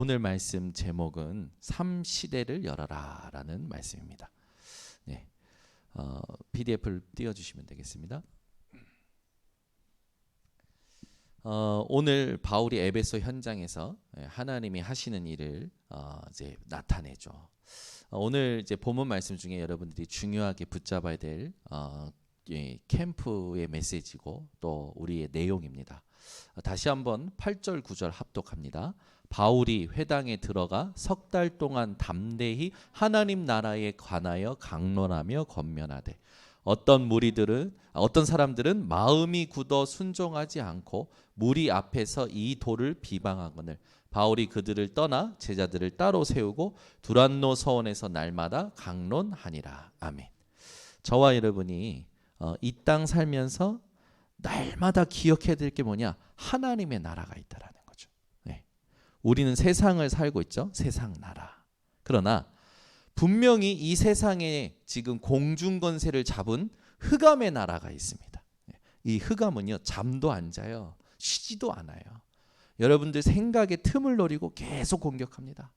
오늘 말씀 제목은 삼시대를 열어라 라는 말씀입니다. 네, PDF를 띄워주시면 되겠습니다. 오늘 바울이 에베소 현장에서 하나님이 하시는 일을 이제 나타내죠. 오늘 이제 본문 말씀 중에 여러분들이 중요하게 붙잡아야 될 캠프의 메시지고 또 우리의 내용입니다. 다시 한번 8절 9절 합독합니다. 바울이 회당에 들어가 석 달 동안 담대히 하나님 나라에 관하여 강론하며 권면하되 어떤 사람들은 마음이 굳어 순종하지 않고 무리 앞에서 이 도를 비방하거늘 바울이 그들을 떠나 제자들을 따로 세우고 두란노 서원에서 날마다 강론하니라. 아멘. 저와 여러분이 이 땅 살면서 날마다 기억해야 될 게 뭐냐? 하나님의 나라가 있다라는 거죠. 네. 우리는 세상을 살고 있죠. 세상 나라. 그러나 분명히 이 세상에 지금 공중권세를 잡은 흑암의 나라가 있습니다. 이 흑암은요, 잠도 안 자요. 쉬지도 않아요. 여러분들 생각의 틈을 노리고 계속 공격합니다.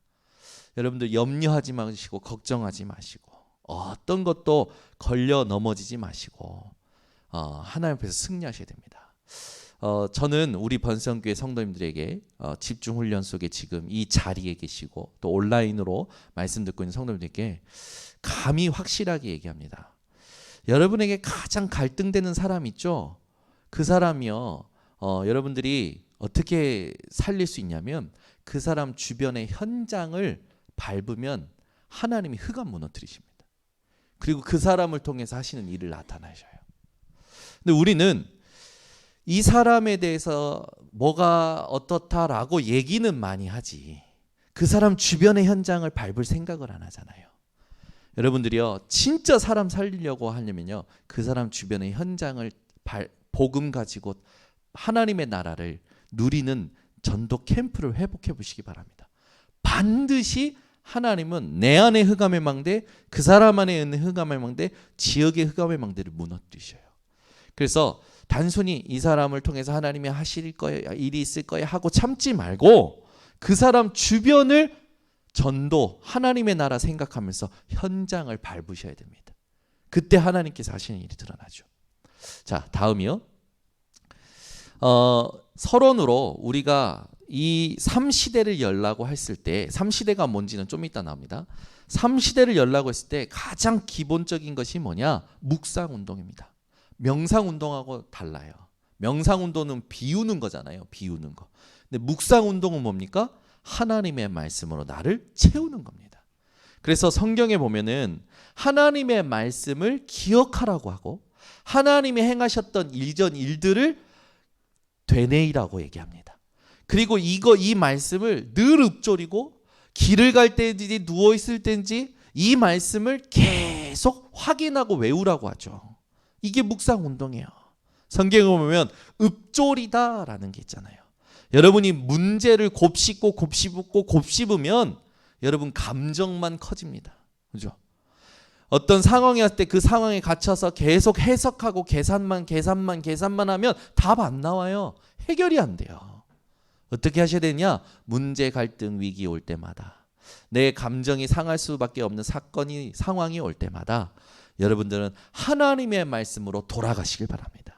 여러분들 염려하지 마시고 걱정하지 마시고 어떤 것도 걸려 넘어지지 마시고 하나님 앞에서 승리하셔야 됩니다. 저는 우리 번성교회 성도님들에게 집중훈련 속에 지금 이 자리에 계시고 또 온라인으로 말씀 듣고 있는 성도님들에게 감히 확실하게 얘기합니다. 여러분에게 가장 갈등되는 사람 있죠? 그 사람이요. 여러분들이 어떻게 살릴 수 있냐면 그 사람 주변의 현장을 밟으면 하나님이 흑암 무너뜨리십니다. 그리고 그 사람을 통해서 하시는 일을 나타나셔요. 근데 우리는 이 사람에 대해서 뭐가 어떻다라고 얘기는 많이 하지 그 사람 주변의 현장을 밟을 생각을 안 하잖아요. 여러분들이요, 진짜 사람 살리려고 하려면요, 그 사람 주변의 현장을 복음 가지고 하나님의 나라를 누리는 전도 캠프를 회복해 보시기 바랍니다. 반드시 하나님은 내 안의 흑암의 망대, 그 사람 안에 있는 흑암의 망대, 지역의 흑암의 망대를 무너뜨리셔요. 그래서 단순히 이 사람을 통해서 하나님이 하실 거야, 일이 있을 거야 하고 참지 말고 그 사람 주변을 전도, 하나님의 나라 생각하면서 현장을 밟으셔야 됩니다. 그때 하나님께서 하시는 일이 드러나죠. 자, 다음이요. 서론으로 우리가 이 3시대를 열라고 했을 때 3시대가 뭔지는 좀 이따 나옵니다. 3시대를 열라고 했을 때 가장 기본적인 것이 뭐냐? 묵상운동입니다. 명상운동하고 달라요. 명상운동은 비우는 거잖아요. 비우는 거. 근데 묵상운동은 뭡니까? 하나님의 말씀으로 나를 채우는 겁니다. 그래서 성경에 보면은 하나님의 말씀을 기억하라고 하고 하나님이 행하셨던 일전 일들을 되뇌이라고 얘기합니다. 그리고 이 말씀을 늘 읊조리고 길을 갈 때인지 누워있을 때인지 이 말씀을 계속 확인하고 외우라고 하죠. 이게 묵상운동이에요. 성경에 보면 읊조리다라는 게 있잖아요. 여러분이 문제를 곱씹으면 여러분 감정만 커집니다. 그죠? 어떤 상황이 왔을 때 그 상황에 갇혀서 계속 해석하고 계산만 하면 답 안 나와요. 해결이 안 돼요. 어떻게 하셔야 되냐? 문제, 갈등, 위기 올 때마다 내 감정이 상할 수밖에 없는 상황이 올 때마다 여러분들은 하나님의 말씀으로 돌아가시길 바랍니다.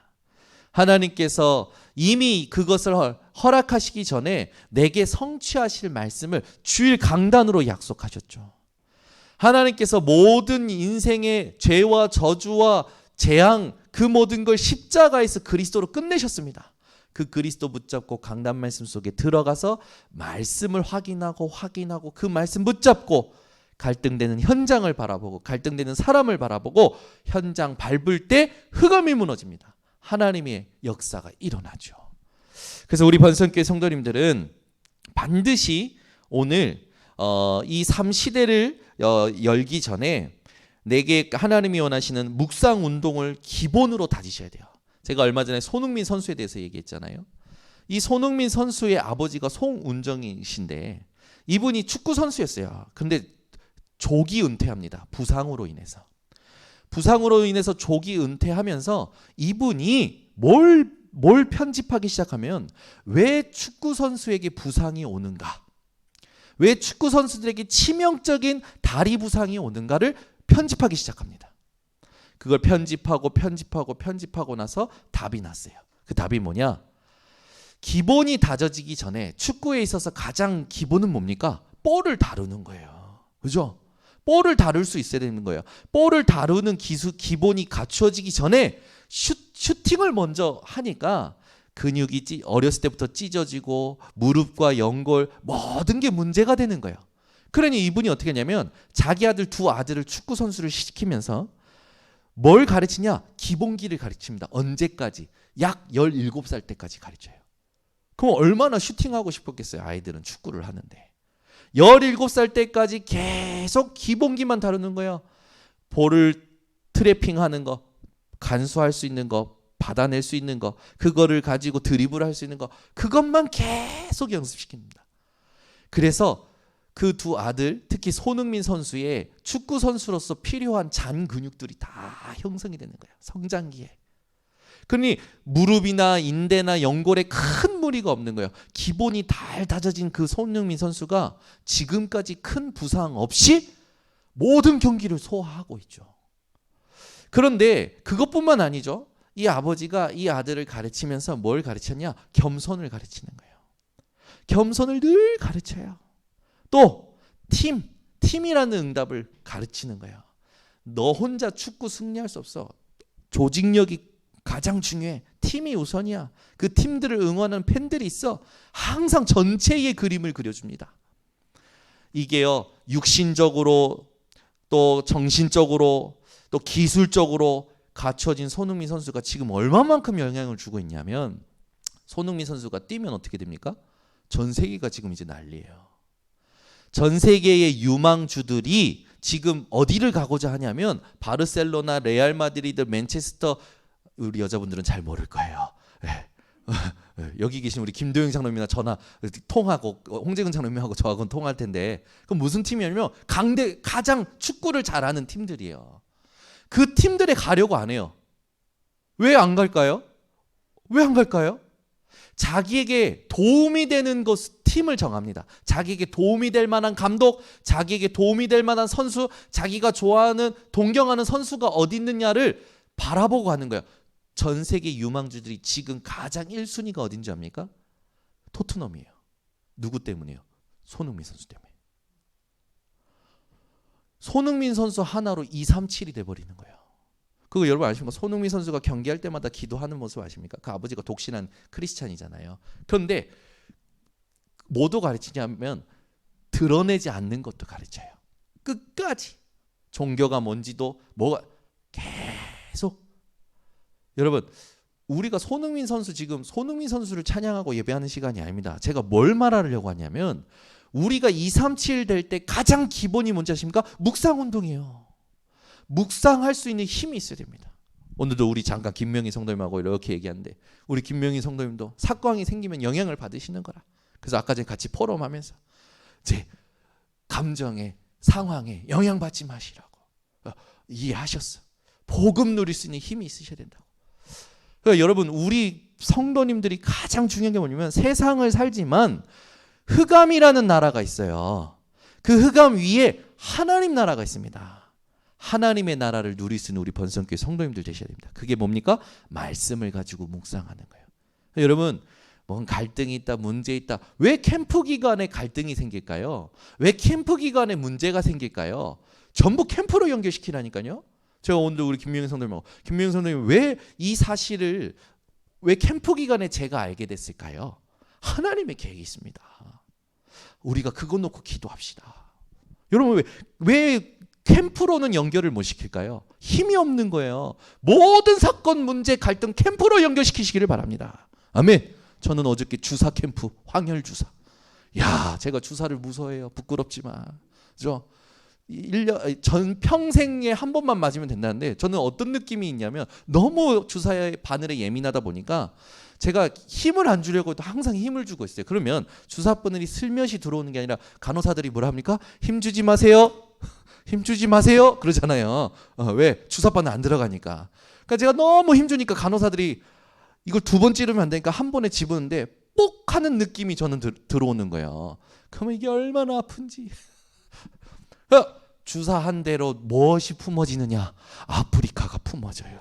하나님께서 이미 그것을 허락하시기 전에 내게 성취하실 말씀을 주일 강단으로 약속하셨죠. 하나님께서 모든 인생의 죄와 저주와 재앙 그 모든 걸 십자가에서 그리스도로 끝내셨습니다. 그 그리스도 붙잡고 강단 말씀 속에 들어가서 말씀을 확인하고 그 말씀 붙잡고 갈등되는 현장을 바라보고 갈등되는 사람을 바라보고 현장 밟을 때 흑암이 무너집니다. 하나님의 역사가 일어나죠. 그래서 우리 번성교회 성도님들은 반드시 오늘 이 3시대를 열기 전에 내게 하나님이 원하시는 묵상 운동을 기본으로 다지셔야 돼요. 제가 얼마 전에 손흥민 선수에 대해서 얘기했잖아요. 이 손흥민 선수의 아버지가 송운정이신데 이분이 축구 선수였어요. 근데 조기 은퇴합니다. 부상으로 인해서 조기 은퇴하면서 이분이 뭘 편집하기 시작하면 왜 축구 선수에게 부상이 오는가? 왜 축구 선수들에게 치명적인 다리 부상이 오는가를 편집하기 시작합니다. 그걸 편집하고 나서 답이 났어요. 그 답이 뭐냐? 기본이 다져지기 전에 축구에 있어서 가장 기본은 뭡니까? 볼을 다루는 거예요. 그죠? 볼을 다룰 수 있어야 되는 거예요. 볼을 다루는 기본이 갖추어지기 전에 슈팅을 먼저 하니까 근육이 어렸을 때부터 찢어지고 무릎과 연골 모든 게 문제가 되는 거예요. 그러니 이분이 어떻게 했냐면 자기 두 아들을 축구 선수를 시키면서 뭘 가르치냐? 기본기를 가르칩니다. 언제까지? 약 17살 때까지 가르쳐요. 그럼 얼마나 슈팅하고 싶었겠어요. 아이들은 축구를 하는데. 17살 때까지 계속 기본기만 다루는 거예요. 볼을 트래핑하는 거, 간수할 수 있는 거, 받아낼 수 있는 거, 그거를 가지고 드리블 할 수 있는 거, 그것만 계속 연습시킵니다. 그래서 그 두 아들, 특히 손흥민 선수의 축구 선수로서 필요한 잔 근육들이 다 형성이 되는 거예요. 성장기에. 그러니 무릎이나 인대나 연골에 큰 무리가 없는 거예요. 기본이 잘 다져진 그 손흥민 선수가 지금까지 큰 부상 없이 모든 경기를 소화하고 있죠. 그런데 그것뿐만 아니죠. 이 아버지가 이 아들을 가르치면서 뭘 가르쳤냐? 겸손을 가르치는 거예요. 겸손을 늘 가르쳐요. 또 팀이라는 응답을 가르치는 거예요. 너 혼자 축구 승리할 수 없어. 조직력이 가장 중요해. 팀이 우선이야. 그 팀들을 응원하는 팬들이 있어. 항상 전체의 그림을 그려줍니다. 이게요, 육신적으로 또 정신적으로 또 기술적으로 갖춰진 손흥민 선수가 지금 얼마만큼 영향을 주고 있냐면, 손흥민 선수가 뛰면 어떻게 됩니까? 전 세계가 지금 이제 난리예요. 전 세계의 유망주들이 지금 어디를 가고자 하냐면 바르셀로나, 레알 마드리드, 맨체스터. 우리 여자분들은 잘 모를 거예요. 여기 계신 우리 김도영 장로님이나 전화 통하고 홍재근 장로님하고 저하고는 통할 텐데, 그럼 무슨 팀이냐면 가장 축구를 잘하는 팀들이에요. 그 팀들에 가려고 안 해요. 왜 안 갈까요? 왜 안 갈까요? 자기에게 도움이 되는 팀을 정합니다. 자기에게 도움이 될 만한 감독, 자기에게 도움이 될 만한 선수, 자기가 좋아하는 동경하는 선수가 어디 있느냐를 바라보고 가는 거예요. 전 세계 유망주들이 지금 가장 1순위가 어딘지 압니까? 토트넘이에요. 누구 때문이에요? 손흥민 선수 때문에. 손흥민 선수 하나로 237이 돼버리는 거예요. 그거 여러분 아십니까? 손흥민 선수가 경기할 때마다 기도하는 모습 아십니까? 그 아버지가 독신한 크리스찬이잖아요. 그런데 뭐도 가르치냐면 드러내지 않는 것도 가르쳐요. 끝까지. 종교가 뭔지도 뭐가 계속. 여러분, 우리가 손흥민 선수 지금 손흥민 선수를 찬양하고 예배하는 시간이 아닙니다. 제가 뭘 말하려고 하냐면 우리가 237 될 때 가장 기본이 뭔지 아십니까? 묵상 운동이에요. 묵상할 수 있는 힘이 있어야 됩니다. 오늘도 우리 잠깐 김명희 성도님하고 이렇게 얘기하는데, 우리 김명희 성도님도 사건이 생기면 영향을 받으시는 거라. 그래서 아까 전에 같이 포럼하면서 제 감정에 상황에 영향받지 마시라고 이해하셨어. 복음 누릴 수 있는 힘이 있으셔야 된다고. 그러니까 여러분, 우리 성도님들이 가장 중요한 게 뭐냐면 세상을 살지만 흑암이라는 나라가 있어요. 그 흑암 위에 하나님 나라가 있습니다. 하나님의 나라를 누릴 수 있는 우리 번성교회 성도님들 되셔야 됩니다. 그게 뭡니까? 말씀을 가지고 묵상하는 거예요. 여러분, 뭔 갈등이 있다, 문제 있다. 왜 캠프 기간에 갈등이 생길까요? 왜 캠프 기간에 문제가 생길까요? 전부 캠프로 연결시키라니까요. 제가 오늘 우리 김명희 성도님하고, 김명희 성도님 왜 이 사실을 왜 캠프 기간에 제가 알게 됐을까요? 하나님의 계획이 있습니다. 우리가 그거 놓고 기도합시다. 여러분, 왜 캠프로는 연결을 못 시킬까요? 힘이 없는 거예요. 모든 사건, 문제, 갈등 캠프로 연결시키시기를 바랍니다. 아멘. 저는 어저께 주사 캠프, 황혈 주사. 야, 제가 주사를 무서워해요. 부끄럽지만. 그죠? 1년 전 평생에 한 번만 맞으면 된다는데, 저는 어떤 느낌이 있냐면 너무 주사의 바늘에 예민하다 보니까 제가 힘을 안 주려고 해도 항상 힘을 주고 있어요. 그러면 주사바늘이 슬며시 들어오는 게 아니라 간호사들이 뭐라 합니까? 힘 주지 마세요. 힘 주지 마세요. 그러잖아요. 왜? 주사바늘 안 들어가니까. 그러니까 제가 너무 힘 주니까 간호사들이 이걸 2번 찌르면 안 되니까 한 번에 집었는데 극복하는 느낌이 저는 들어오는 거예요. 그러면 이게 얼마나 아픈지. 주사 한 대로 무엇이 품어지느냐? 아프리카가 품어져요.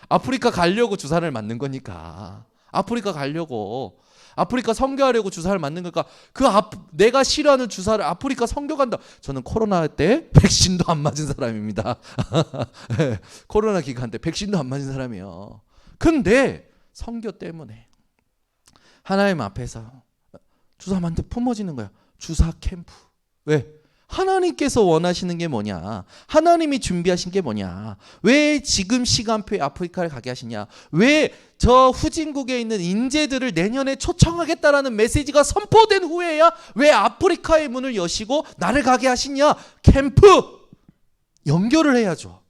아프리카 가려고 주사를 맞는 거니까. 아프리카 가려고. 아프리카 선교하려고 주사를 맞는 거니까 내가 싫어하는 주사를 아프리카 선교간다. 저는 코로나 때 백신도 안 맞은 사람입니다. 코로나 기간 때 백신도 안 맞은 사람이에요. 근데 선교 때문에 하나님 앞에서 주사 맞는데 품어지는 거야. 주사 캠프. 왜? 하나님께서 원하시는 게 뭐냐? 하나님이 준비하신 게 뭐냐? 왜 지금 시간표에 아프리카를 가게 하시냐? 왜 저 후진국에 있는 인재들을 내년에 초청하겠다라는 메시지가 선포된 후에야 왜 아프리카의 문을 여시고 나를 가게 하시냐? 캠프! 연결을 해야죠.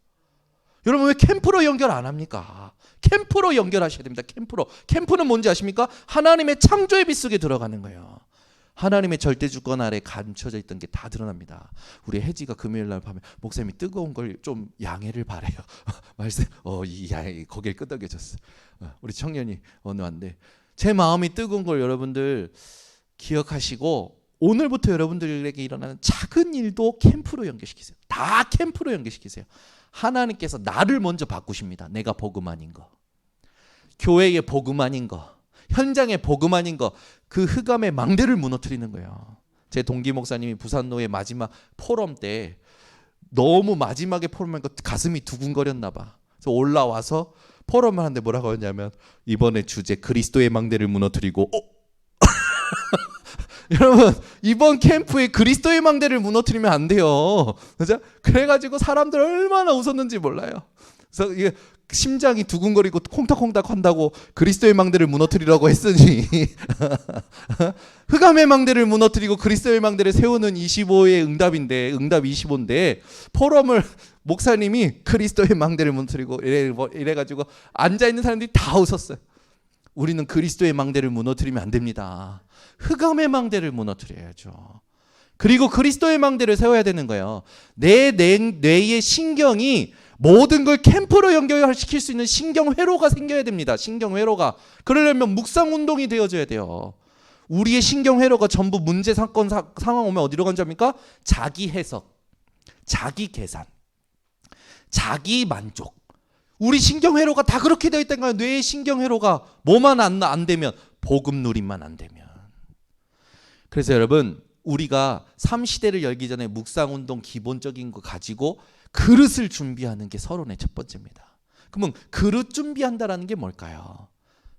여러분 왜 캠프로 연결 안 합니까? 캠프로 연결하셔야 됩니다. 캠프로. 캠프는 뭔지 아십니까? 하나님의 창조의 빛 속에 들어가는 거예요. 하나님의 절대 주권 아래 감춰져 있던 게 다 드러납니다. 우리 혜지가 금요일 날 밤에 목사님이 뜨거운 걸 좀 양해를 바래요. 말씀, 거기에 끄덕여졌어. 우리 청년이 어느 한데 제 마음이 뜨거운 걸 여러분들 기억하시고 오늘부터 여러분들에게 일어나는 작은 일도 캠프로 연결시키세요. 다 캠프로 연결시키세요. 하나님께서 나를 먼저 바꾸십니다. 내가 복음 아닌 거, 교회의 복음 아닌 거, 현장에 복음 아닌 거, 그 흑암의 망대를 무너뜨리는 거예요. 제 동기 목사님이 부산노회 마지막 포럼 때 너무 마지막에 포럼하니까 가슴이 두근거렸나 봐. 그래서 올라와서 포럼을 하는데 뭐라고 했냐면 이번에 주제 그리스도의 망대를 무너뜨리고 여러분 이번 캠프에 그리스도의 망대를 무너뜨리면 안 돼요. 그죠? 그래가지고 사람들 얼마나 웃었는지 몰라요. 그래서 이게 심장이 두근거리고 콩닥콩닥 한다고 그리스도의 망대를 무너뜨리라고 했으니 흑암의 망대를 무너뜨리고 그리스도의 망대를 세우는 25의 응답인데 응답 25인데 포럼을 목사님이 그리스도의 망대를 무너뜨리고 이래가지고 앉아있는 사람들이 다 웃었어요. 우리는 그리스도의 망대를 무너뜨리면 안 됩니다. 흑암의 망대를 무너뜨려야죠. 그리고 그리스도의 망대를 세워야 되는 거예요. 내 뇌의 신경이 모든 걸 캠프로 연결시킬 수 있는 신경회로가 생겨야 됩니다. 신경회로가. 그러려면 묵상운동이 되어줘야 돼요. 우리의 신경회로가 전부 문제 사건 상황 오면 어디로 간답니까? 자기 해석, 자기 계산, 자기 만족. 우리 신경회로가 다 그렇게 되어 있다는 거예요. 뇌의 신경회로가 뭐만 안 되면 복음 누림만 안 되면. 그래서 여러분 우리가 3시대를 열기 전에 묵상운동 기본적인 거 가지고 그릇을 준비하는 게 서론의 첫 번째입니다. 그러면 그릇 준비한다라는 게 뭘까요?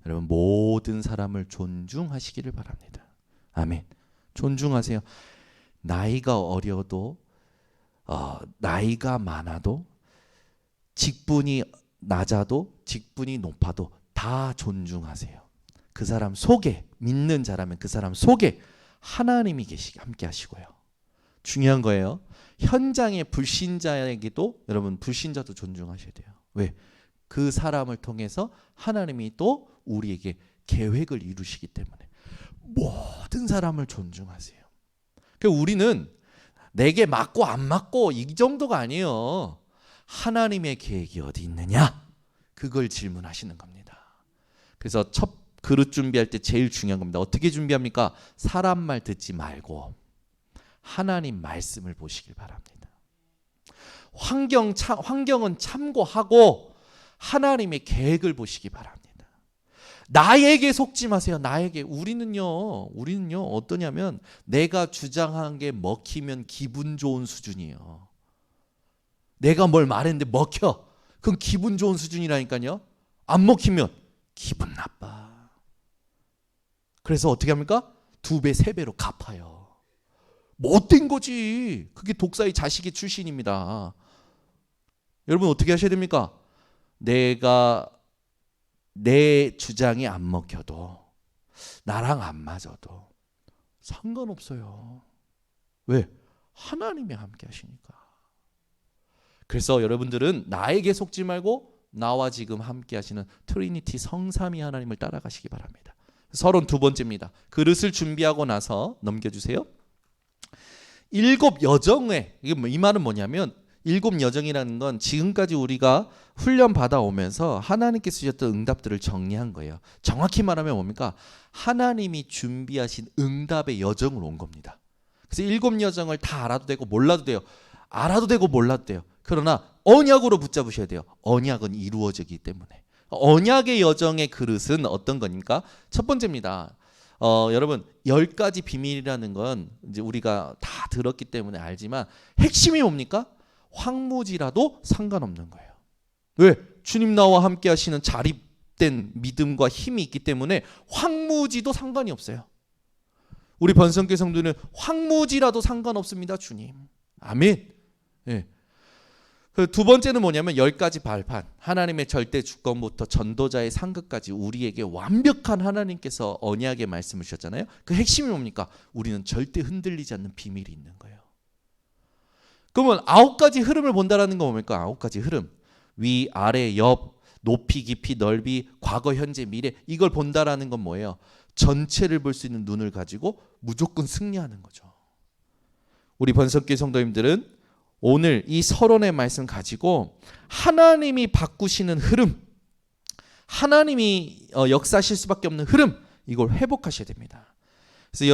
여러분 모든 사람을 존중하시기를 바랍니다. 아멘. 존중하세요. 나이가 어려도 나이가 많아도 직분이 낮아도 직분이 높아도 다 존중하세요. 그 사람 속에 믿는 자라면 그 사람 속에 하나님이 함께 하시고요. 중요한 거예요. 현장의 불신자에게도 여러분 불신자도 존중하셔야 돼요. 왜? 그 사람을 통해서 하나님이 또 우리에게 계획을 이루시기 때문에 모든 사람을 존중하세요. 그러니까 우리는 내게 맞고 안 맞고 이 정도가 아니에요. 하나님의 계획이 어디 있느냐? 그걸 질문하시는 겁니다. 그래서 첫 그릇 준비할 때 제일 중요한 겁니다. 어떻게 준비합니까? 사람 말 듣지 말고 하나님 말씀을 보시길 바랍니다. 환경은 참고하고 하나님의 계획을 보시기 바랍니다. 나에게 속지 마세요. 우리는요 어떠냐면 내가 주장한 게 먹히면 기분 좋은 수준이에요. 내가 뭘 말했는데 먹혀. 그건 기분 좋은 수준이라니까요. 안 먹히면 기분 나빠. 그래서 어떻게 합니까? 2배, 3배로 갚아요. 못된 거지. 그게 독사의 자식의 출신입니다. 여러분 어떻게 하셔야 됩니까? 내가 내 주장이 안 먹혀도 나랑 안 맞아도 상관없어요. 왜? 하나님이 함께 하시니까. 그래서 여러분들은 나에게 속지 말고 나와 지금 함께 하시는 트리니티 성삼위 하나님을 따라가시기 바랍니다. 32번째입니다. 그릇을 준비하고 나서 넘겨주세요. 7 여정회, 이 말은 뭐냐면 일곱 여정이라는 건 지금까지 우리가 훈련 받아오면서 하나님께서 주셨던 응답들을 정리한 거예요. 정확히 말하면 뭡니까? 하나님이 준비하신 응답의 여정을 온 겁니다. 그래서 일곱 여정을 다 알아도 되고 몰라도 돼요. 알아도 되고 몰라도 돼요. 그러나 언약으로 붙잡으셔야 돼요. 언약은 이루어지기 때문에. 언약의 여정의 그릇은 어떤 거니까? 첫 번째입니다. 여러분 10가지 비밀이라는 건 이제 우리가 다 들었기 때문에 알지만 핵심이 뭡니까? 황무지라도 상관없는 거예요. 왜? 주님 나와 함께 하시는 자립된 믿음과 힘이 있기 때문에 황무지도 상관이 없어요. 우리 번성교회 성도는 황무지라도 상관없습니다. 주님. 아멘. 예. 두 번째는 뭐냐면 10가지 발판, 하나님의 절대 주권부터 전도자의 상급까지 우리에게 완벽한 하나님께서 언약의 말씀을 주셨잖아요. 그 핵심이 뭡니까? 우리는 절대 흔들리지 않는 비밀이 있는 거예요. 그러면 9가지 흐름을 본다라는 건 뭡니까? 9가지 흐름. 위, 아래, 옆, 높이, 깊이, 넓이, 과거, 현재, 미래, 이걸 본다라는 건 뭐예요? 전체를 볼 수 있는 눈을 가지고 무조건 승리하는 거죠. 우리 번성교회 성도님들은 오늘 이 서론의 말씀 가지고 하나님이 바꾸시는 흐름, 하나님이 역사하실 수밖에 없는 흐름, 이걸 회복하셔야 됩니다. 그래서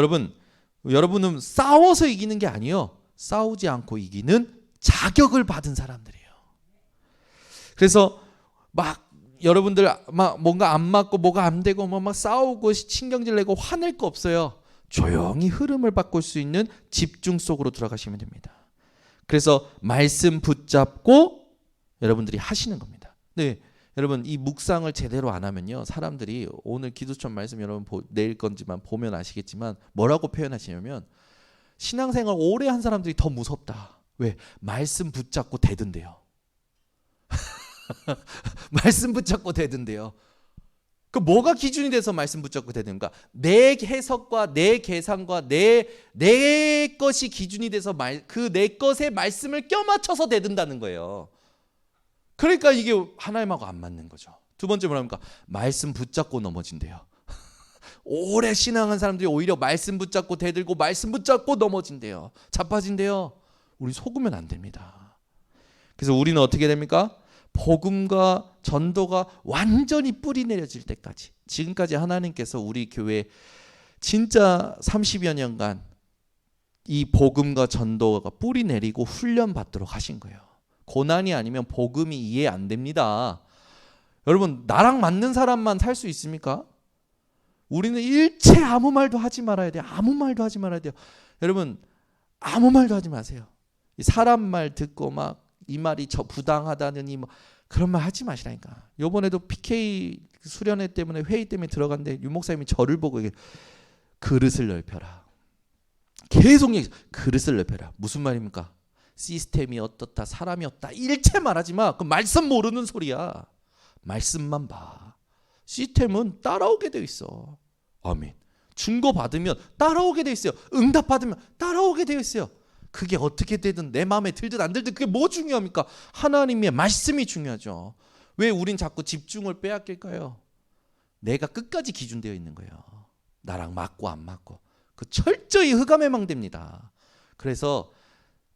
여러분은 싸워서 이기는 게 아니에요. 싸우지 않고 이기는 자격을 받은 사람들이에요. 그래서 막 여러분들 막 뭔가 안 맞고 뭐가 안 되고 막 싸우고 신경질 내고 화낼 거 없어요. 조용히 흐름을 바꿀 수 있는 집중 속으로 들어가시면 됩니다. 그래서 말씀 붙잡고 여러분들이 하시는 겁니다. 네, 여러분 이 묵상을 제대로 안 하면요, 사람들이 오늘 기도처럼 말씀 여러분 내일 건지만 보면 아시겠지만 뭐라고 표현하시냐면 신앙생활 오래 한 사람들이 더 무섭다. 왜? 말씀 붙잡고 대든대요. 말씀 붙잡고 대든대요. 그 뭐가 기준이 돼서 말씀 붙잡고 대든가? 내 해석과 내 계산과 내 것이 기준이 돼서 그 내 것의 말씀을 껴맞춰서 대든다는 거예요. 그러니까 이게 하나님하고 안 맞는 거죠. 두 번째 뭐랍니까? 말씀 붙잡고 넘어진대요. 오래 신앙한 사람들이 오히려 말씀 붙잡고 대들고 말씀 붙잡고 넘어진대요. 자빠진대요. 우리 속으면 안 됩니다. 그래서 우리는 어떻게 됩니까? 복음과 전도가 완전히 뿌리 내려질 때까지, 지금까지 하나님께서 우리 교회 진짜 30여 년간 이 복음과 전도가 뿌리 내리고 훈련 받도록 하신 거예요. 고난이 아니면 복음이 이해 안 됩니다. 여러분 나랑 맞는 사람만 살 수 있습니까? 우리는 일체 아무 말도 하지 말아야 돼요. 아무 말도 하지 말아야 돼요. 여러분 아무 말도 하지 마세요. 사람 말 듣고 막 이 말이 저 부당하다느니 뭐 그런 말 하지 마시라니까. 요번에도 PK 수련회 때문에 회의 때문에 들어갔는데 유 목사님이 저를 보고 그릇을 넓혀라. 계속 얘기, 그릇을 넓혀라. 무슨 말입니까? 시스템이 어떻다, 사람이 어떻다, 일체 말하지 마. 그 말씀 모르는 소리야. 말씀만 봐. 시스템은 따라오게 돼 있어. 아멘. 증거 받으면 따라오게 돼 있어요. 응답 받으면 따라오게 돼 있어요. 그게 어떻게 되든 내 마음에 들든 안 들든 그게 뭐 중요합니까? 하나님의 말씀이 중요하죠. 왜 우린 자꾸 집중을 빼앗길까요? 내가 끝까지 기준되어 있는 거예요. 나랑 맞고 안 맞고. 그 철저히 흑암해망됩니다. 그래서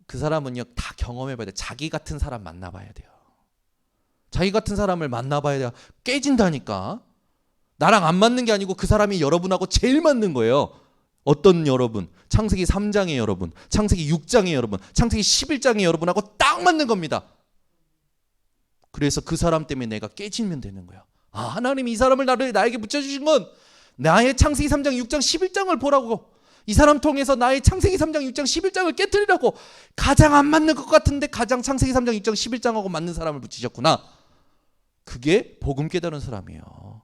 그 사람은요 다 경험해봐야 돼요. 자기 같은 사람 만나봐야 돼요. 자기 같은 사람을 만나봐야 돼요. 깨진다니까. 나랑 안 맞는 게 아니고 그 사람이 여러분하고 제일 맞는 거예요. 어떤 여러분? 창세기 3장의 여러분, 창세기 6장의 여러분, 창세기 11장의 여러분하고 딱 맞는 겁니다. 그래서 그 사람 때문에 내가 깨지면 되는 거야. 아, 하나님이 이 사람을 나에게 붙여주신 건 나의 창세기 3장, 6장, 11장을 보라고. 이 사람 통해서 나의 창세기 3장, 6장, 11장을 깨뜨리라고. 가장 안 맞는 것 같은데 가장 창세기 3장, 6장, 11장하고 맞는 사람을 붙이셨구나. 그게 복음 깨달은 사람이에요.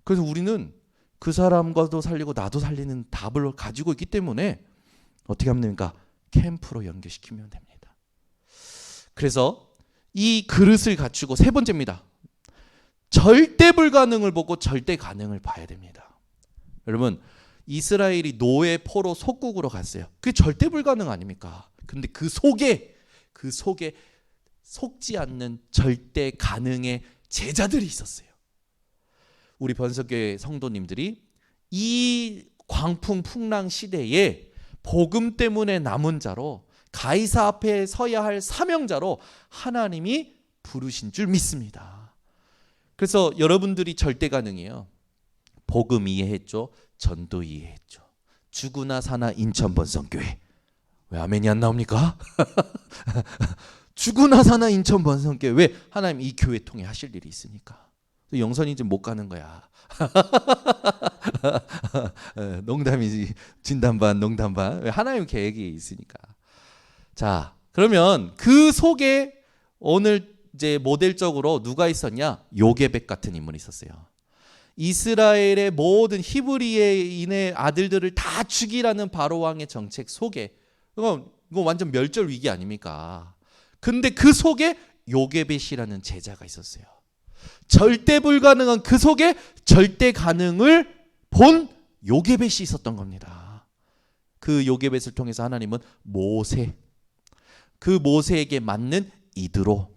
그래서 우리는 그 사람과도 살리고 나도 살리는 답을 가지고 있기 때문에 어떻게 하면 됩니까? 캠프로 연결시키면 됩니다. 그래서 이 그릇을 갖추고 세 번째입니다. 절대 불가능을 보고 절대 가능을 봐야 됩니다. 여러분 이스라엘이 노예 포로 속국으로 갔어요. 그게 절대 불가능 아닙니까? 근데 그 속에 속지 않는 절대 가능의 제자들이 있었어요. 우리 번석교회 성도님들이 이 광풍 풍랑 시대에 복음 때문에 남은 자로 가이사 앞에 서야 할 사명자로 하나님이 부르신 줄 믿습니다. 그래서 여러분들이 절대 가능해요. 복음 이해했죠? 전도 이해했죠? 죽으나 사나 인천 번성교회. 왜 아멘이 안 나옵니까? 죽으나 사나 인천 번성교회. 왜? 하나님 이 교회 통해 하실 일이 있으니까. 영선이 이제 못 가는 거야. 농담이지. 진담반 농담반. 왜? 하나님 계획이 있으니까. 자, 그러면 그 속에 오늘 이제 모델적으로 누가 있었냐? 요게벳 같은 인물이 있었어요. 이스라엘의 모든 히브리인의 아들들을 다 죽이라는 바로 왕의 정책 속에, 이거 완전 멸절 위기 아닙니까? 근데 그 속에 요게벳이라는 제자가 있었어요. 절대 불가능한 그 속에 절대 가능을 본 요게벳이 있었던 겁니다. 그 요게벳을 통해서 하나님은 모세, 그 모세에게 맞는 이드로,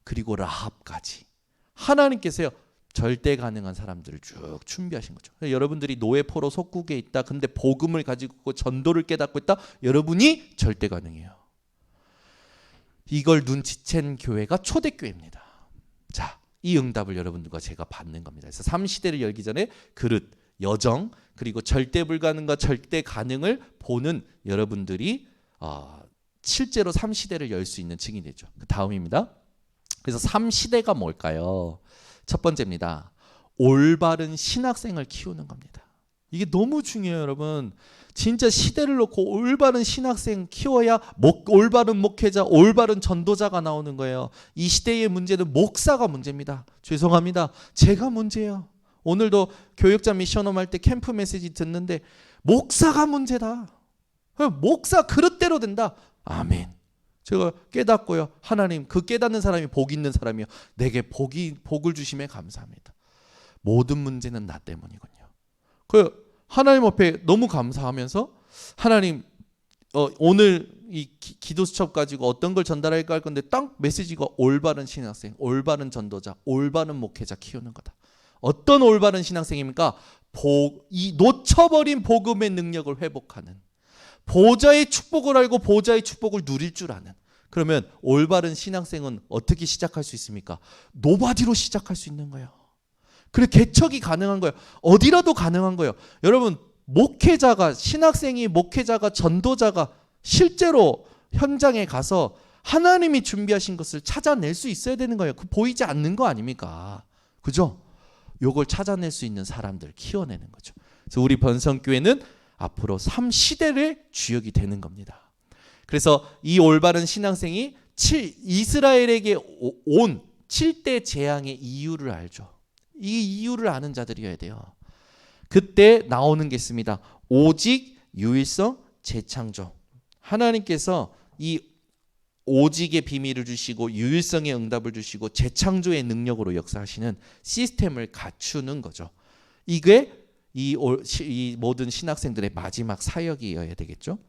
그리고 라합까지 하나님께서요 절대 가능한 사람들을 쭉 준비하신 거죠. 여러분들이 노예포로 속국에 있다. 근데 복음을 가지고 전도를 깨닫고 있다. 여러분이 절대 가능해요. 이걸 눈치챈 교회가 초대교회입니다. 자, 이 응답을 여러분들과 제가 받는 겁니다. 그래서 3시대를 열기 전에 그릇, 여정, 그리고 절대 불가능과 절대 가능을 보는 여러분들이 실제로 3시대를 열 수 있는 증인이 되죠. 그 다음입니다. 그래서 3시대가 뭘까요? 첫 번째입니다. 올바른 신학생을 키우는 겁니다. 이게 너무 중요해요, 여러분. 진짜 시대를 놓고 올바른 신학생 키워야 올바른 목회자, 올바른 전도자가 나오는 거예요. 이 시대의 문제는 목사가 문제입니다. 죄송합니다. 제가 문제예요. 오늘도 교육자 미션홈 할 때 캠프 메시지 듣는데 목사가 문제다. 목사 그릇대로 된다. 아멘. 제가 깨닫고요. 하나님, 그 깨닫는 사람이 복 있는 사람이요. 내게 복을 주심에 감사합니다. 모든 문제는 나 때문이군요. 하나님 앞에 너무 감사하면서 하나님 오늘 이 기도 수첩 가지고 어떤 걸 전달할까 할 건데 딱 메시지가 올바른 신학생, 올바른 전도자, 올바른 목회자 키우는 거다. 어떤 올바른 신학생입니까? 이 놓쳐버린 복음의 능력을 회복하는, 보좌의 축복을 알고 보좌의 축복을 누릴 줄 아는. 그러면 올바른 신학생은 어떻게 시작할 수 있습니까? 노바디로 시작할 수 있는 거예요. 그리고 개척이 가능한 거예요. 어디라도 가능한 거예요. 여러분, 목회자가, 신학생이, 목회자가, 전도자가 실제로 현장에 가서 하나님이 준비하신 것을 찾아낼 수 있어야 되는 거예요. 그 보이지 않는 거 아닙니까? 그죠? 요걸 찾아낼 수 있는 사람들 키워내는 거죠. 그래서 우리 번성교회는 앞으로 3시대의 주역이 되는 겁니다. 그래서 이 올바른 신앙생이 이스라엘에게 온 7대 재앙의 이유를 알죠. 이 이유를 아는 자들이어야 돼요. 그때 나오는 게 있습니다. 오직, 유일성, 재창조. 하나님께서 이 오직의 비밀을 주시고 유일성의 응답을 주시고 재창조의 능력으로 역사하시는 시스템을 갖추는 거죠. 이게 이 모든 신학생들의 마지막 사역이어야 되겠죠.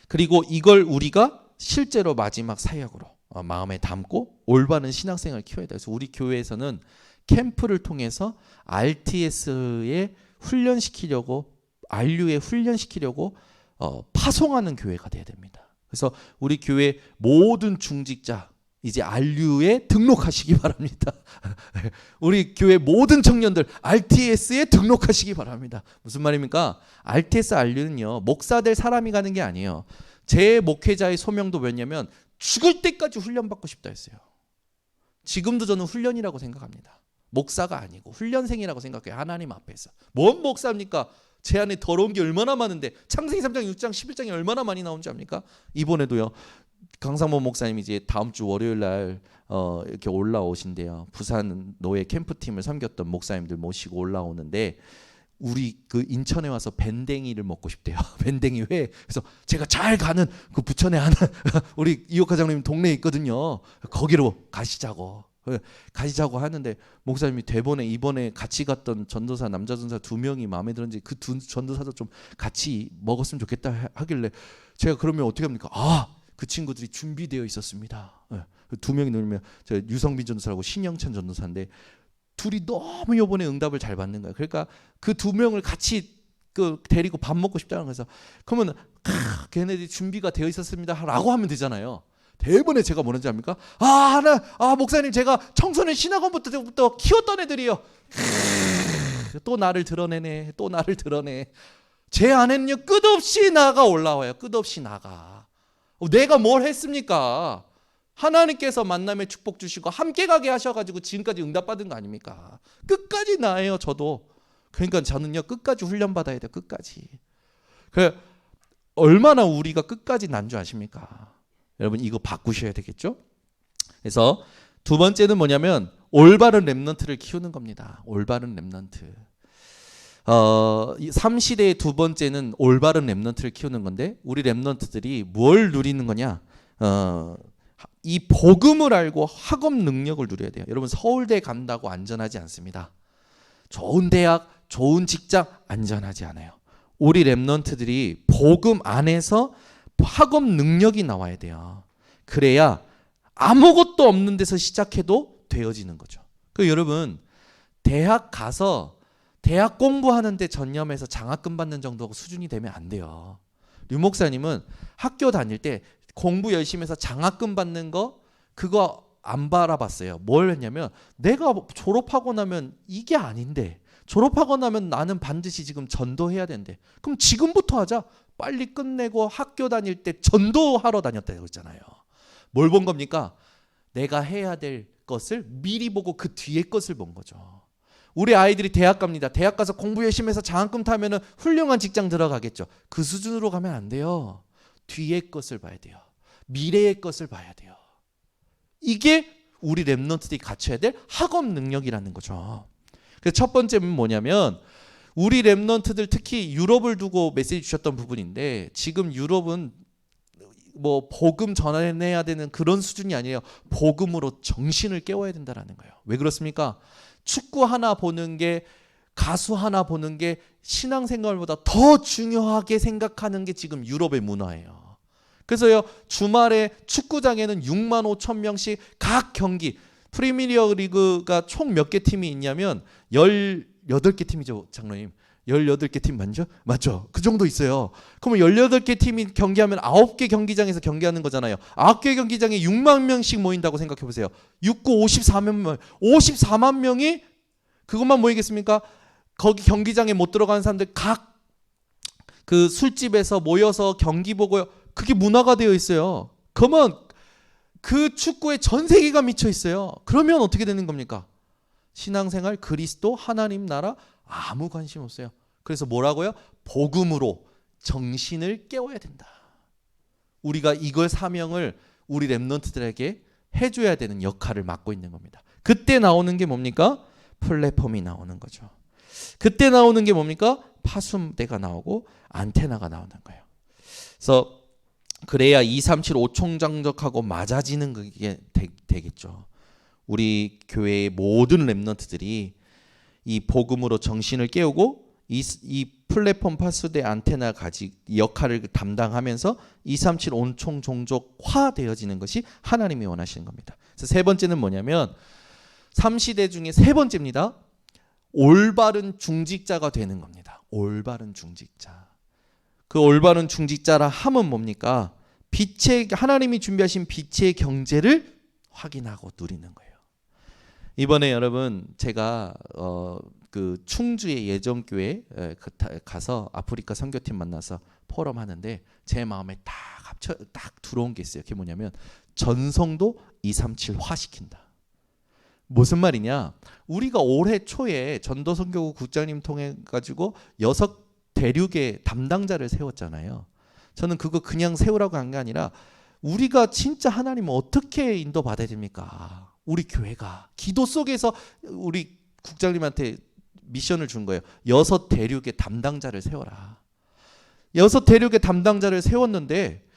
그리고 이걸 우리가 실제로 마지막 사역으로 마음에 담고 올바른 신학생을 키워야 돼요. 그래서 우리 교회에서는 캠프를 통해서 RTS에 훈련시키려고, RU에 훈련시키려고 파송하는 교회가 돼야 됩니다. 그래서 우리 교회 모든 중직자 이제 RU에 등록하시기 바랍니다. 우리 교회 모든 청년들 RTS에 등록하시기 바랍니다. 무슨 말입니까? RTS RU는요, 목사 될 사람이 가는 게 아니에요. 제 목회자의 소명도 뭐냐면 죽을 때까지 훈련받고 싶다 했어요. 지금도 저는 훈련이라고 생각합니다. 목사가 아니고 훈련생이라고 생각해요. 하나님 앞에서. 뭔 목사입니까? 제 안에 더러운 게 얼마나 많은데, 창세기 3장, 6장, 11장이 얼마나 많이 나온지 압니까? 이번에도요, 강상모 목사님이 이제 다음 주 월요일 날 이렇게 올라오신대요. 부산 노예 캠프팀을 섬겼던 목사님들 모시고 올라오는데 우리 그 인천에 와서 밴댕이를 먹고 싶대요. 밴댕이 회. 그래서 제가 잘 가는 그 부천에 하는 우리 이옥화 장님 동네에 있거든요. 거기로 가시자고 하는데 목사님이 대본에 이번에 같이 갔던 전도사, 남자 전도사 2명이 마음에 들었는지 그 두 전도사도 좀 같이 먹었으면 좋겠다 하길래 제가 그러면 어떻게 합니까? 그 친구들이 준비되어 있었습니다. 2명이 늘면 유성빈 전도사라고 신영찬 전도사인데 둘이 너무 이번에 응답을 잘 받는 거예요. 그러니까 그 2명을 같이 그 데리고 밥 먹고 싶다는 거에서 그러면 걔네들이 준비가 되어 있었습니다라고 하면 되잖아요. 대부분의 제가 뭐는지 압니까? 목사님 제가 청소년 신학원부터 키웠던 애들이요. 또 나를 드러내네. 또 나를 드러내. 제 안에는요 끝없이 나가 올라와요. 끝없이 나가. 내가 뭘 했습니까? 하나님께서 만남의 축복 주시고 함께 가게 하셔가지고 지금까지 응답받은 거 아닙니까? 끝까지 나예요. 저도. 그러니까 저는요 끝까지 훈련받아야 돼요. 끝까지. 그 얼마나 우리가 끝까지 난 줄 아십니까? 여러분 이거 바꾸셔야 되겠죠? 그래서 두 번째는 뭐냐면 올바른 렘넌트를 키우는 겁니다. 올바른 렘넌트. 3시대의 두 번째는 올바른 렘넌트를 키우는 건데 우리 렘넌트들이 뭘 누리는 거냐? 이 복음을 알고 학업 능력을 누려야 돼요. 여러분 서울대 간다고 안전하지 않습니다. 좋은 대학, 좋은 직장 안전하지 않아요. 우리 렘넌트들이 복음 안에서 학업 능력이 나와야 돼요. 그래야 아무것도 없는 데서 시작해도 되어지는 거죠. 그 여러분 대학 가서 대학 공부하는데 전념해서 장학금 받는 정도 수준이 되면 안 돼요. 류 목사님은 학교 다닐 때 공부 열심히 해서 장학금 받는 거 그거 안 바라봤어요. 뭘 했냐면 내가 졸업하고 나면 이게 아닌데 졸업하고 나면 나는 반드시 지금 전도해야 된대. 그럼 지금부터 하자. 빨리 끝내고 학교 다닐 때 전도하러 다녔다고 했잖아요. 뭘 본 겁니까? 내가 해야 될 것을 미리 보고 그 뒤에 것을 본 거죠. 우리 아이들이 대학 갑니다. 대학 가서 공부 열심히 해서 장학금 타면은 훌륭한 직장 들어가겠죠. 그 수준으로 가면 안 돼요. 뒤에 것을 봐야 돼요. 미래의 것을 봐야 돼요. 이게 우리 렘넌트들이 갖춰야 될 학업 능력이라는 거죠. 그래서 첫 번째는 뭐냐면 우리 렘넌트들 특히 유럽을 두고 메시지 주셨던 부분인데 지금 유럽은 뭐 복음 전해내야 되는 그런 수준이 아니에요. 복음으로 정신을 깨워야 된다는 거예요. 왜 그렇습니까? 축구 하나 보는 게 가수 하나 보는 게 신앙생활보다 더 중요하게 생각하는 게 지금 유럽의 문화예요. 그래서요 주말에 축구장에는 6만 5천 명씩 각 경기 프리미어 리그가 총 몇 개 팀이 있냐면 18개 팀이죠 장로님. 18개 팀 맞죠? 맞죠? 그 정도 있어요. 그러면 18개 팀이 경기하면 9개 경기장에서 경기하는 거잖아요. 9개 경기장에 6만 명씩 모인다고 생각해 보세요. 6구 54만 명. 54만 명이 그것만 모이겠습니까? 거기 경기장에 못 들어가는 사람들 각 그 술집에서 모여서 경기 보고요. 그게 문화가 되어 있어요. 그러면 그 축구에 전 세계가 미쳐 있어요. 그러면 어떻게 되는 겁니까? 신앙생활, 그리스도, 하나님 나라 아무 관심 없어요. 그래서 뭐라고요? 복음으로 정신을 깨워야 된다. 우리가 이걸 사명을 우리 렘넌트들에게 해줘야 되는 역할을 맡고 있는 겁니다. 그때 나오는 게 뭡니까? 플랫폼이 나오는 거죠. 그때 나오는 게 뭡니까? 파수대가 나오고 안테나가 나오는 거예요. 그래서 그래야 237 5총장적하고 맞아지는 그게 되겠죠. 우리 교회의 모든 렘넌트들이 이 복음으로 정신을 깨우고 이 플랫폼 파수대 안테나 가지 역할을 담당하면서 237 온총 종족화 되어지는 것이 하나님이 원하시는 겁니다. 그래서 세 번째는 뭐냐면 3시대 중에 세 번째입니다. 올바른 중직자가 되는 겁니다. 올바른 중직자. 그 올바른 중직자라 함은 뭡니까? 빛의 하나님이 준비하신 빛의 경제를 확인하고 누리는 거예요. 이번에 여러분 제가 그 충주의 예정교회 가서 아프리카 선교팀 만나서 포럼 하는데 제 마음에 딱 들어온 게 있어요. 그게 뭐냐면 전성도 237화 시킨다. 무슨 말이냐? 우리가 올해 초에 전도선교국 국장님 통해 가지고 6대륙의 담당자를 세웠잖아요. 저는 그거 그냥 세우라고 한 게 아니라 우리가 진짜 하나님을 어떻게 인도받아야 됩니까? 우리 교회가 기도 속에서 우리 국장님한테 미션을 준 거예요. 6대륙의 담당자를 세워라. 6대륙의 담당자를 세웠는데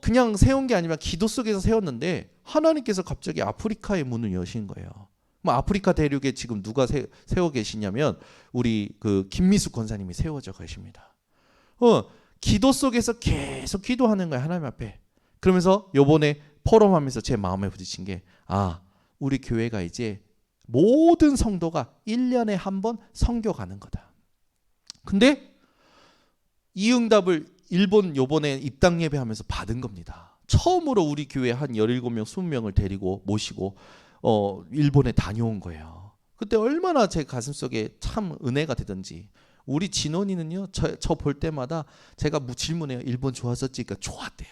그냥 세운 게 아니라 기도 속에서 세웠는데 하나님께서 갑자기 아프리카의 문을 여신 거예요. 뭐 아프리카 대륙에 지금 누가 세워 계시냐면 우리 그 김미숙 권사님이 세워져 계십니다. 기도 속에서 계속 기도하는 거예요. 하나님 앞에. 그러면서 요번에 포럼하면서 제 마음에 부딪힌 게 우리 교회가 이제 모든 성도가 1년에 한 번 선교 가는 거다. 근데 이 응답을 일본 요번에 입당 예배하면서 받은 겁니다. 처음으로 우리 교회 한 17명, 20명을 데리고 모시고 일본에 다녀온 거예요. 그때 얼마나 제 가슴속에 참 은혜가 되던지. 우리 진원이는요, 저 볼 때마다 제가 질문해요. 일본 좋았었지? 그러니까 좋았대요.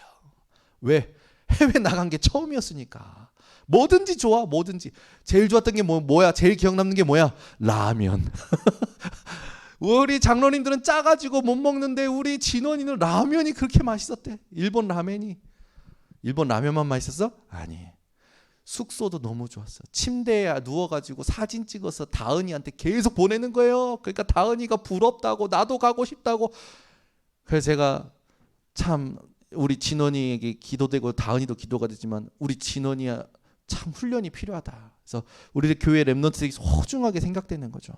왜? 해외 나간 게 처음이었으니까. 뭐든지 좋아, 뭐든지. 제일 좋았던 게 뭐야? 제일 기억 남는 게 뭐야? 라면. 우리 장로님들은 짜가지고 못 먹는데 우리 진원이는 라면이 그렇게 맛있었대. 일본 라면이. 일본 라면만 맛있었어? 아니. 숙소도 너무 좋았어. 침대에 누워가지고 사진 찍어서 다은이한테 계속 보내는 거예요. 그러니까 다은이가 부럽다고 나도 가고 싶다고. 그래서 제가 참 우리 진원이에게 기도되고 다은이도 기도가 되지만 우리 진원이야 참 훈련이 필요하다. 그래서 우리 교회 렘넌트들이 소중하게 생각되는 거죠.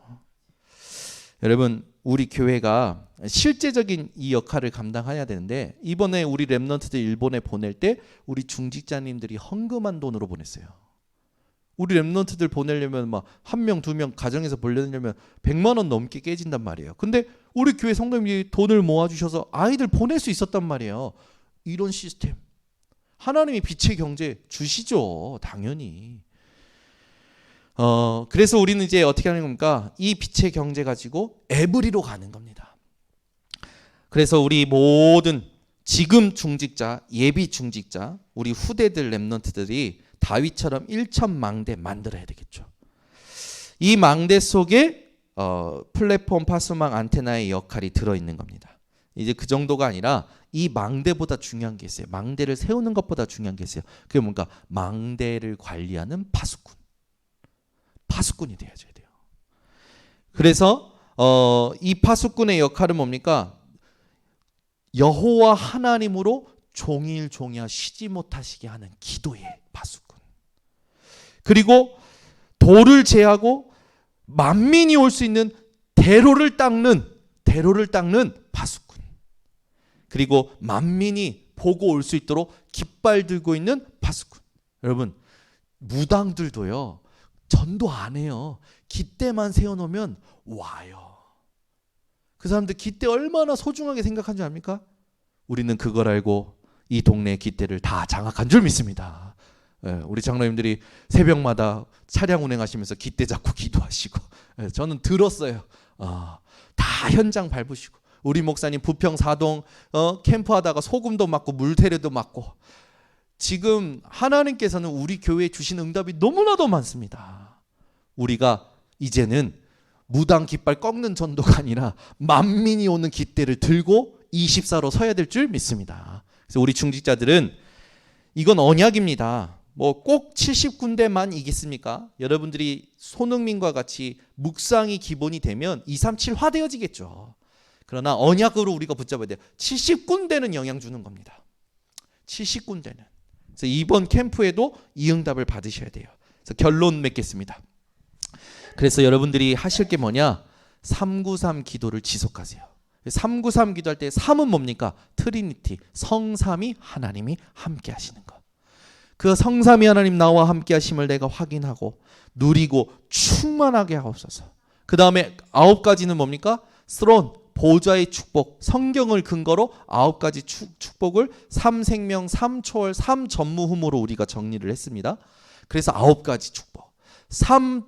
여러분, 우리 교회가 실제적인 이 역할을 감당해야 되는데 이번에 우리 렘넌트들 일본에 보낼 때 우리 중직자님들이 헌금한 돈으로 보냈어요. 우리 렘넌트들 보내려면 막 1명, 2명 가정에서 보내려면 100만 원 넘게 깨진단 말이에요. 근데 우리 교회 성도님이 돈을 모아주셔서 아이들 보낼 수 있었단 말이에요. 이런 시스템. 하나님이 빛의 경제 주시죠. 당연히. 그래서 우리는 이제 어떻게 하는 겁니까? 이 빛의 경제 가지고 에브리로 가는 겁니다. 그래서 우리 모든 지금 중직자, 예비 중직자, 우리 후대들 렘넌트들이 다윗처럼 1,000망대 만들어야 되겠죠. 이 망대 속에 플랫폼 파수망 안테나의 역할이 들어있는 겁니다. 이제 그 정도가 아니라 이 망대보다 중요한 게 있어요. 망대를 세우는 것보다 중요한 게 있어요. 그게 뭔가 망대를 관리하는 파수꾼. 파수꾼이 돼야 돼요. 그래서 이 파수꾼의 역할은 뭡니까? 여호와 하나님으로 종일종일 쉬지 못하시게 하는 기도의 파수꾼. 그리고 돌을 제하고 만민이 올 수 있는 대로를 닦는 파수꾼. 그리고 만민이 보고 올 수 있도록 깃발 들고 있는 파수꾼. 여러분, 무당들도요. 전도 안 해요. 깃대만 세워놓으면 와요. 그 사람들 깃대 얼마나 소중하게 생각한 줄 압니까? 우리는 그걸 알고 이 동네의 깃대를 다 장악한 줄 믿습니다. 우리 장로님들이 새벽마다 차량 운행하시면서 깃대 잡고 기도하시고 저는 들었어요. 다 현장 밟으시고 우리 목사님 부평 사동 캠프하다가 소금도 맞고 물테레도 맞고 지금 하나님께서는 우리 교회에 주신 응답이 너무나도 많습니다. 우리가 이제는 무당 깃발 꺾는 전도가 아니라 만민이 오는 깃대를 들고 24로 서야 될 줄 믿습니다. 그래서 우리 중직자들은 이건 언약입니다. 뭐 꼭 70군데만 이겠습니까? 여러분들이 손흥민과 같이 묵상이 기본이 되면 237화 되어지겠죠. 그러나 언약으로 우리가 붙잡아야 돼요. 70군데는 영향 주는 겁니다. 70군데는. 그래서 이번 캠프에도 이 응답을 받으셔야 돼요. 그래서 결론 맺겠습니다. 그래서 여러분들이 하실 게 뭐냐? 393 기도를 지속하세요. 393 기도할 때 3은 뭡니까? 트리니티, 성삼위 하나님이 함께 하시는 것. 그 성삼위 하나님 나와 함께 하심을 내가 확인하고 누리고 충만하게 하옵소서. 그 다음에 9가지는 뭡니까? 스론, 보좌의 축복, 성경을 근거로 9가지 축복을 3생명, 3초월, 3전무후무로 우리가 정리를 했습니다. 그래서 9가지 축복.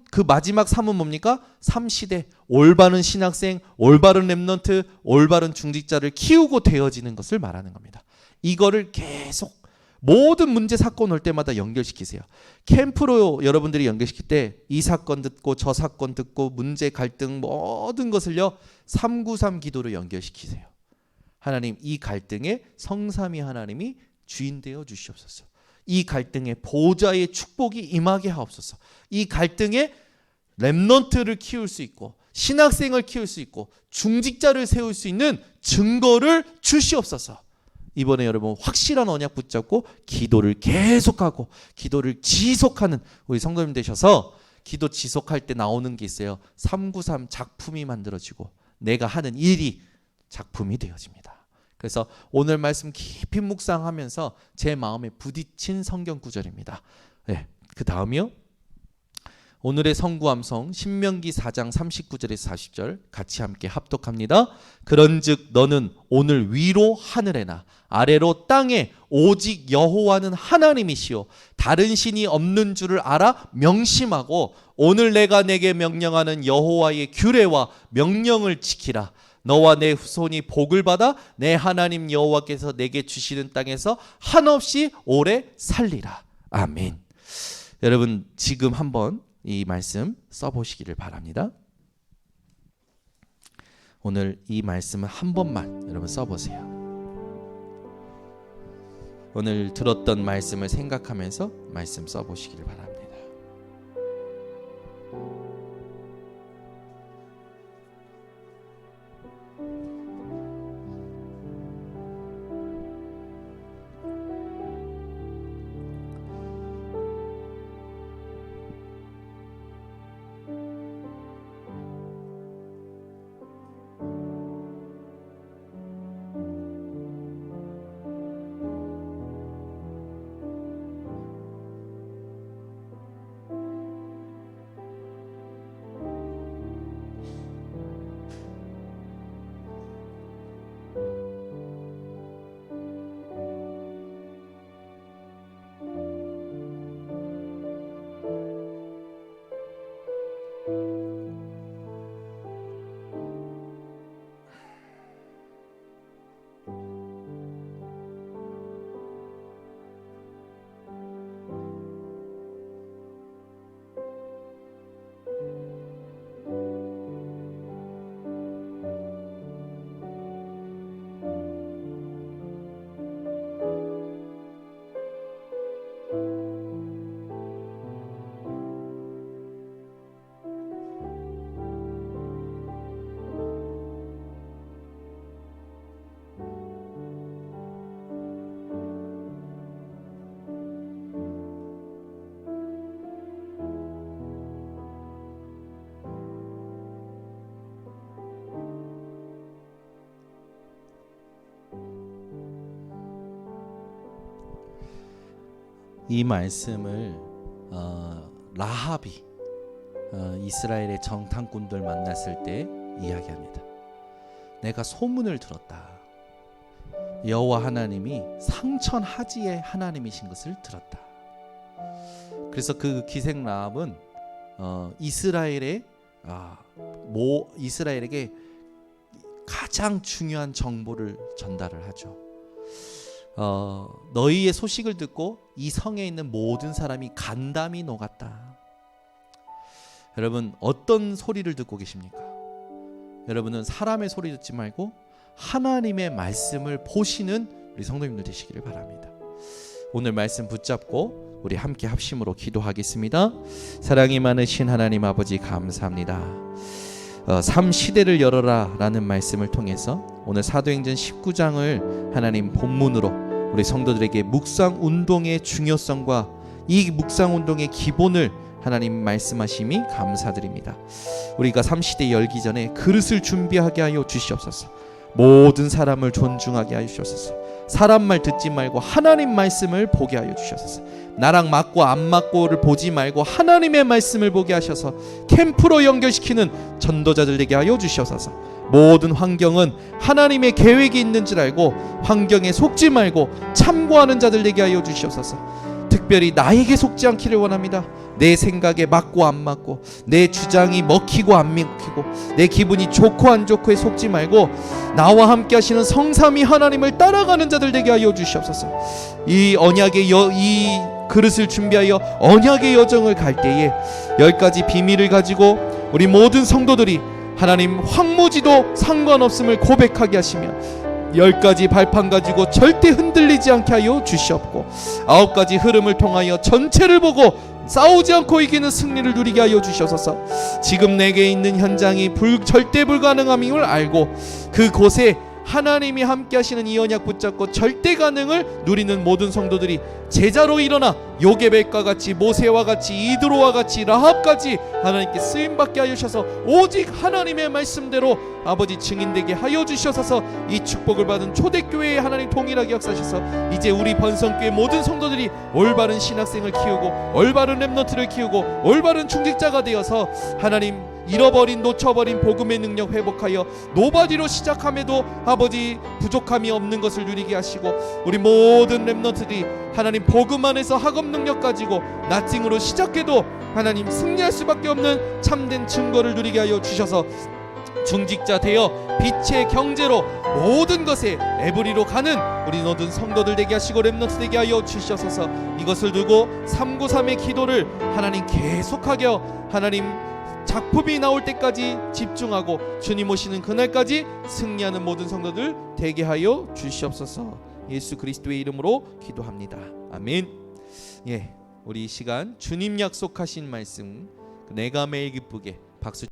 그 마지막 3은 뭡니까? 3시대, 올바른 신학생, 올바른 렘넌트, 올바른 중직자를 키우고 되어지는 것을 말하는 겁니다. 이거를 계속 모든 문제 사건 올 때마다 연결시키세요. 캠프로 여러분들이 연결시킬 때 이 사건 듣고 저 사건 듣고 문제 갈등 모든 것을요 393 기도로 연결시키세요. 하나님, 이 갈등에 성삼위 하나님이 주인 되어 주시옵소서. 이 갈등에 보좌의 축복이 임하게 하옵소서. 이 갈등에 렘넌트를 키울 수 있고 신학생을 키울 수 있고 중직자를 세울 수 있는 증거를 주시옵소서. 이번에 여러분 확실한 언약 붙잡고 기도를 계속하고 기도를 지속하는 우리 성도님 되셔서 기도 지속할 때 나오는 게 있어요. 393 작품이 만들어지고 내가 하는 일이 작품이 되어집니다. 그래서 오늘 말씀 깊이 묵상하면서 제 마음에 부딪힌 성경 구절입니다. 네, 그 다음이요. 오늘의 성구함성 신명기 4장 39절에서 40절 같이 함께 합독합니다. 그런즉 너는 오늘 위로 하늘에나 아래로 땅에 오직 여호와는 하나님이시요 다른 신이 없는 줄을 알아 명심하고 오늘 내가 내게 명령하는 여호와의 규례와 명령을 지키라. 너와 내 후손이 복을 받아 내 하나님 여호와께서 내게 주시는 땅에서 한없이 오래 살리라. 아멘. 여러분 지금 한번 이 말씀 써보시기를 바랍니다. 오늘 이 말씀을 한 번만 여러분 써보세요. 오늘 들었던 말씀을 생각하면서 말씀 써보시기를 바랍니다. 이 말씀을 라합이 이스라엘의 정탐꾼들 만났을 때 이야기합니다. 내가 소문을 들었다. 여호와 하나님이 상천하지의 하나님이신 것을 들었다. 그래서 그 기생 라합은 이스라엘에게 가장 중요한 정보를 전달을 하죠. 너희의 소식을 듣고 이 성에 있는 모든 사람이 간담이 녹았다. 여러분 어떤 소리를 듣고 계십니까? 여러분은 사람의 소리 듣지 말고 하나님의 말씀을 보시는 우리 성도님들 되시기를 바랍니다. 오늘 말씀 붙잡고 우리 함께 합심으로 기도하겠습니다. 사랑이 많으신 하나님 아버지 감사합니다. 삶 시대를 열어라 라는 말씀을 통해서 오늘 사도행전 19장을 하나님 본문으로 우리 성도들에게 묵상운동의 중요성과 이 묵상운동의 기본을 하나님 말씀하심이 감사드립니다. 우리가 삼시대 열기 전에 그릇을 준비하게 하여 주시옵소서. 모든 사람을 존중하게 하여 주시옵소서. 사람 말 듣지 말고 하나님 말씀을 보게 하여 주시옵소서. 나랑 맞고 안 맞고를 보지 말고 하나님의 말씀을 보게 하셔서 캠프로 연결시키는 전도자들 되게 하여 주시옵소서. 모든 환경은 하나님의 계획이 있는 줄 알고 환경에 속지 말고 참고하는 자들 되게 하여 주시옵소서. 특별히 나에게 속지 않기를 원합니다. 내 생각에 맞고 안 맞고 내 주장이 먹히고 안 먹히고 내 기분이 좋고 안 좋고에 속지 말고 나와 함께 하시는 성삼위 하나님을 따라가는 자들 되게 하여 주시옵소서. 이 언약의 이 그릇을 준비하여 언약의 여정을 갈 때에 10가지 비밀을 가지고 우리 모든 성도들이 하나님 황무지도 상관없음을 고백하게 하시며 10가지 발판 가지고 절대 흔들리지 않게 하여 주시옵고 9가지 흐름을 통하여 전체를 보고 싸우지 않고 이기는 승리를 누리게 하여 주시옵소서. 지금 내게 있는 현장이 절대 불가능함임을 알고 그곳에 하나님이 함께 하시는 이 언약 붙잡고 절대 가능을 누리는 모든 성도들이 제자로 일어나 요게벳과 같이, 모세와 같이, 이드로와 같이, 라합까지 하나님께 쓰임받게 하여 주셔서 오직 하나님의 말씀대로 아버지 증인되게 하여 주셔서 이 축복을 받은 초대교회에 하나님 동일하게 역사하셔서 이제 우리 번성교회 모든 성도들이 올바른 신학생을 키우고 올바른 렘넌트를 키우고 올바른 중직자가 되어서 하나님 잃어버린, 놓쳐버린 복음의 능력 회복하여 노바디로 시작함에도 아버지 부족함이 없는 것을 누리게 하시고, 우리 모든 렘넌트들이 하나님 복음 안에서 학업 능력 가지고 나띵으로 시작해도 하나님 승리할 수밖에 없는 참된 증거를 누리게 하여 주셔서 중직자 되어 빛의 경제로 모든 것에 에브리로 가는 우리 모든 성도들 되게 하시고 렘넌트 되게 하여 주셔서 이것을 두고 393의 기도를 하나님 계속하게 하나님 작품이 나올 때까지 집중하고 주님 오시는 그날까지 승리하는 모든 성도들 되게 하여 주시옵소서. 예수 그리스도의 이름으로 기도합니다. 아멘. 우리 이 시간 주님 약속하신 말씀 내가 매일 기쁘게 박수